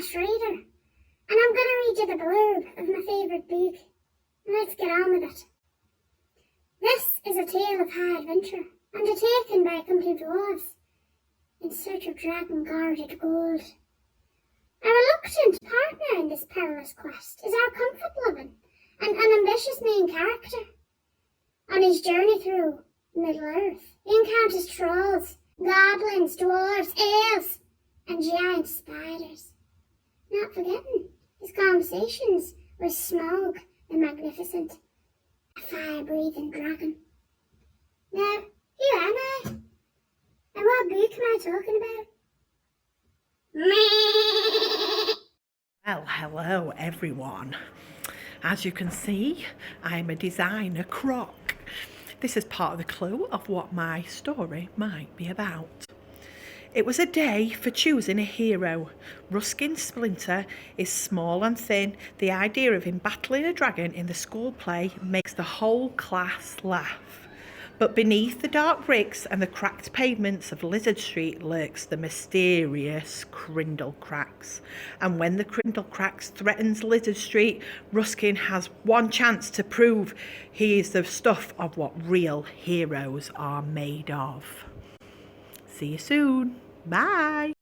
fast reader, and I'm going to read you the blurb of my favourite book. Let's get on with it. This is a tale of high adventure, undertaken by a company of dwarves in search of dragon-guarded gold. A reluctant partner in this perilous quest is our comfort-loving and ambitious main character. On his journey through Middle-earth, he encounters trolls, goblins, dwarves, elves, and giant spiders. Not forgetting his conversations with Smaug the Magnificent, a fire-breathing dragon. Now, here am I. And what book am I talking about? Well, hello everyone. As you can see, I'm a designer croc. This is part of the clue of what my story might be about. It was a day for choosing a hero. Ruskin Splinter is small and thin. The idea of him battling a dragon in the school play makes the whole class laugh. But beneath the dark bricks and the cracked pavements of Lizard Street lurks the mysterious Crindlecracks. And when the Crindlecracks threatens Lizard Street, Ruskin has one chance to prove he is the stuff of what real heroes are made of. See you soon. Bye.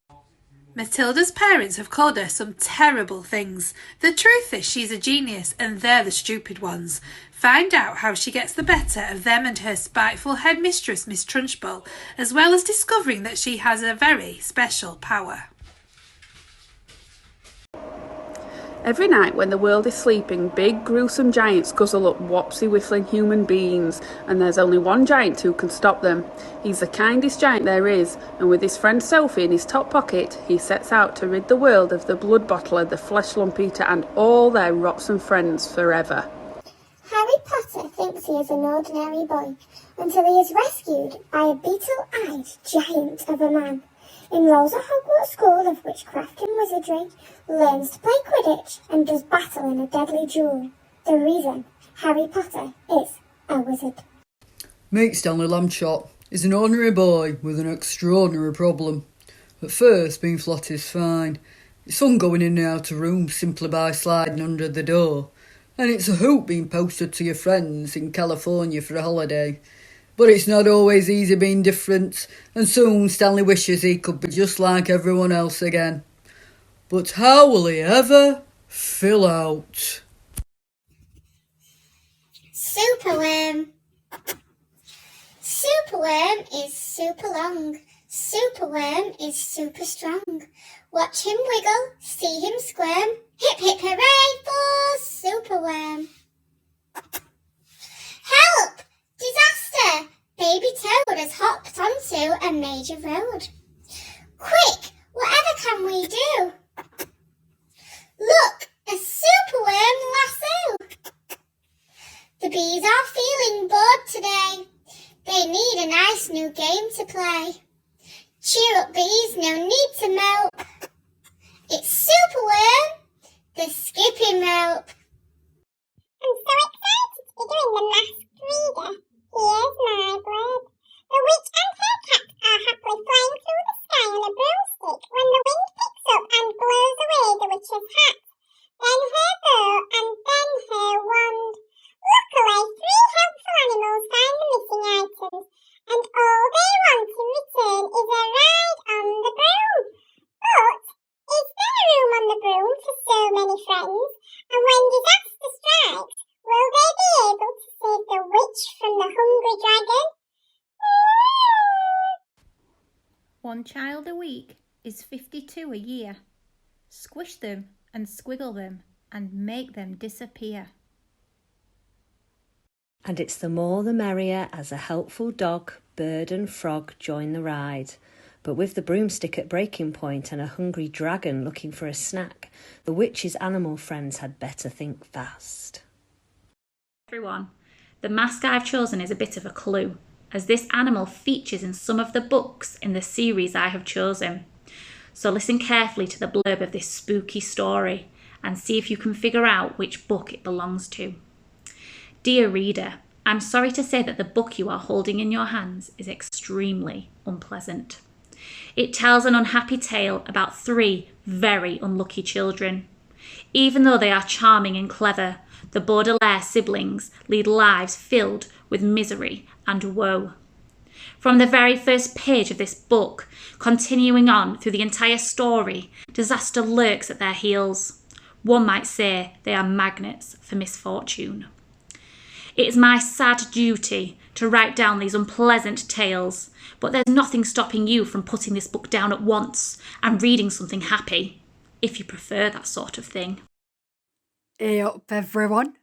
Matilda's parents have called her some terrible things. The truth is she's a genius and they're the stupid ones. Find out how she gets the better of them and her spiteful headmistress, Miss Trunchbull, as well as discovering that she has a very special power. Every night when the world is sleeping, big gruesome giants guzzle up wopsy whiffling human beings, and there's only one giant who can stop them. He's the kindest giant there is, and with his friend Sophie in his top pocket, he sets out to rid the world of the blood bottler, the flesh lump eater, and all their rotten friends forever. Harry Potter thinks he is an ordinary boy until he is rescued by a beetle-eyed giant of a man. Enrolls at Hogwarts School of Witchcraft and Wizardry, learns to play Quidditch, and does battle in a deadly duel. The reason Harry Potter is a wizard. Meet Stanley Lambshot. He's an ordinary boy with an extraordinary problem. At first, being flat is fine. It's fun going in and out of rooms simply by sliding under the door. And it's a hoot being posted to your friends in California for a holiday. But it's not always easy being different, and soon Stanley wishes he could be just like everyone else again. But how will he ever fill out? Superworm. Superworm is super long. Superworm is super strong. Watch him wiggle, see him squirm. Hip hip hooray for Superworm. Help! Disaster! Baby Toad has hopped onto a major road. Quick! Whatever can we do? Look! A superworm lasso! The bees are feeling bored today. They need a nice new game to play. Cheer up, bees, no need to mope. It's Superworm, the skipping rope. I'm so excited to be doing the masked reader. Here's my blurb. The witch and her cat are happily flying through the sky on a broomstick when the wind picks up and blows away the witch's hat. Then her bow and then her wand. Luckily, 3 helpful animals find the missing items, and all they want in return is a ride on the broom. But is there room on the broom for so many friends? And when disaster strikes, will they be able to save the witch from the hungry dragon? One child a week is 52 a year. Squish them and squiggle them and make them disappear. And it's the more the merrier as a helpful dog, bird and frog join the ride. But with the broomstick at breaking point and a hungry dragon looking for a snack, the witch's animal friends had better think fast. Everyone, the mask I've chosen is a bit of a clue, as this animal features in some of the books in the series I have chosen. So listen carefully to the blurb of this spooky story and see if you can figure out which book it belongs to. Dear reader, I'm sorry to say that the book you are holding in your hands is extremely unpleasant. It tells an unhappy tale about 3 very unlucky children. Even though they are charming and clever, the Baudelaire siblings lead lives filled with misery and woe. From the very first page of this book, continuing on through the entire story, disaster lurks at their heels. One might say they are magnets for misfortune. It is my sad duty to write down these unpleasant tales, but there's nothing stopping you from putting this book down at once and reading something happy, if you prefer that sort of thing. Hey up everyone,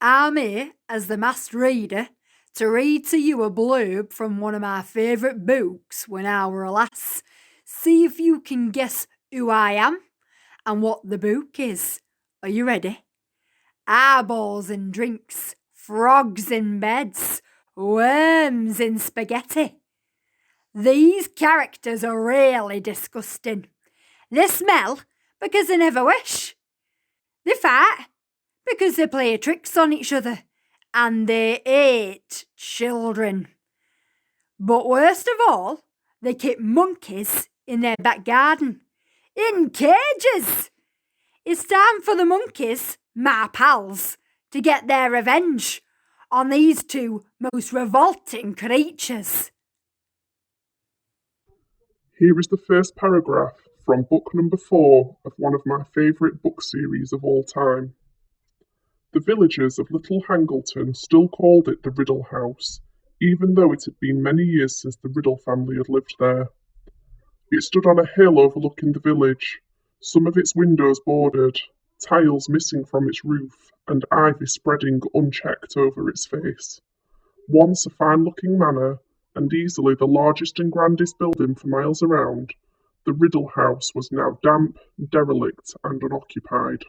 I'm here as the master reader to read to you a blurb from one of my favourite books when I were a lass. See if you can guess who I am and what the book is. Are you ready? Eyeballs in drinks, frogs in beds, worms in spaghetti. These characters are really disgusting. They smell because they never wish. They fight because they play tricks on each other. And they hate children. But worst of all, they keep monkeys in their back garden, in cages. It's time for the monkeys, my pals, to get their revenge on these two most revolting creatures. Here is the first paragraph from book number 4 of one of my favourite book series of all time. The villagers of Little Hangleton still called it the Riddle House, even though it had been many years since the Riddle family had lived there. It stood on a hill overlooking the village, some of its windows boarded, tiles missing from its roof, and ivy spreading unchecked over its face. Once a fine-looking manor, and easily the largest and grandest building for miles around, the Riddle House was now damp, derelict, and unoccupied.